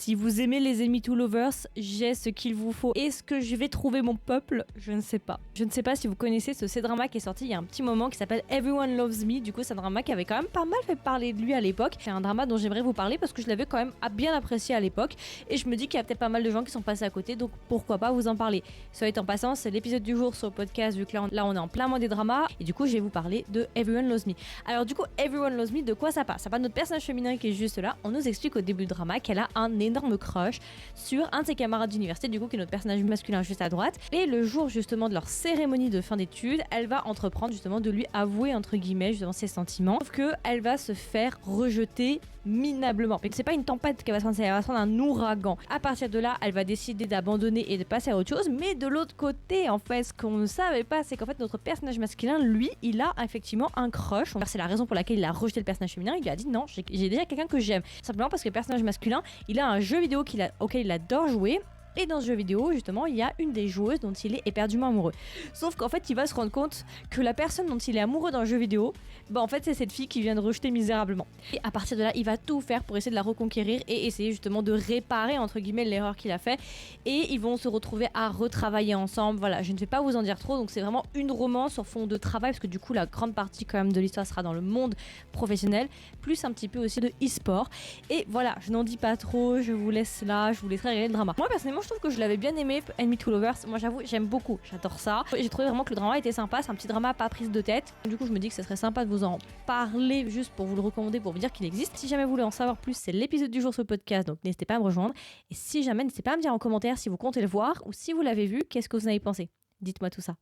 Si vous aimez les Enemy to Lovers, j'ai ce qu'il vous faut. Est-ce que je vais trouver mon peuple? Je ne sais pas. Je ne sais pas si vous connaissez ce C-drama qui est sorti il y a un petit moment qui s'appelle Everyone Loves Me. Du coup, c'est un drama qui avait quand même pas mal fait parler de lui à l'époque. C'est un drama dont j'aimerais vous parler parce que je l'avais quand même bien apprécié à l'époque. Et je me dis qu'il y a peut-être pas mal de gens qui sont passés à côté, donc pourquoi pas vous en parler. Soit en passant, c'est l'épisode du jour sur le podcast, vu que là on est en plein mois des dramas. Et du coup, je vais vous parler de Everyone Loves Me. Alors du coup, Everyone Loves Me, de quoi ça parle? Ça parle de notre personnage féminin qui est juste là. On nous explique au début du drama qu'elle a un énorme crush sur un de ses camarades d'université, du coup qui est notre personnage masculin juste à droite. Et le jour justement de leur cérémonie de fin d'études, elle va entreprendre justement de lui avouer entre guillemets justement ses sentiments. Sauf que elle va se faire rejeter minablement. Mais c'est pas une tempête qui va se prendre, elle va se prendre un ouragan. À partir de là, elle va décider d'abandonner et de passer à autre chose. Mais de l'autre côté, en fait, ce qu'on ne savait pas, c'est qu'en fait notre personnage masculin, lui, il a effectivement un crush. C'est la raison pour laquelle il a rejeté le personnage féminin. Il lui a dit non, j'ai déjà quelqu'un que j'aime. Simplement parce que le personnage masculin, il a un jeu vidéo auquel il adore jouer. Et dans ce jeu vidéo, justement, il y a une des joueuses dont il est éperdument amoureux. Sauf qu'en fait, il va se rendre compte que la personne dont il est amoureux dans le jeu vidéo, en fait, c'est cette fille qui vient de rejeter misérablement. Et à partir de là, il va tout faire pour essayer de la reconquérir et essayer justement de réparer, entre guillemets, l'erreur qu'il a fait. Et ils vont se retrouver à retravailler ensemble. Voilà, je ne vais pas vous en dire trop. Donc, c'est vraiment une romance sur fond de travail, parce que du coup, la grande partie quand même de l'histoire sera dans le monde professionnel, plus un petit peu aussi de e-sport. Et voilà, je n'en dis pas trop, je vous laisse là, je vous laisserai regarder le drama. Moi, personnellement, je trouve que je l'avais bien aimé, Enemy to Lovers. Moi, j'avoue, j'aime beaucoup, j'adore ça. J'ai trouvé vraiment que le drama était sympa, c'est un petit drama pas prise de tête. Du coup, je me dis que ce serait sympa de vous en parler juste pour vous le recommander, pour vous dire qu'il existe. Si jamais vous voulez en savoir plus, c'est l'épisode du jour sur le podcast, donc n'hésitez pas à me rejoindre. Et si jamais, n'hésitez pas à me dire en commentaire si vous comptez le voir ou si vous l'avez vu, qu'est-ce que vous en avez pensé. Dites-moi tout ça.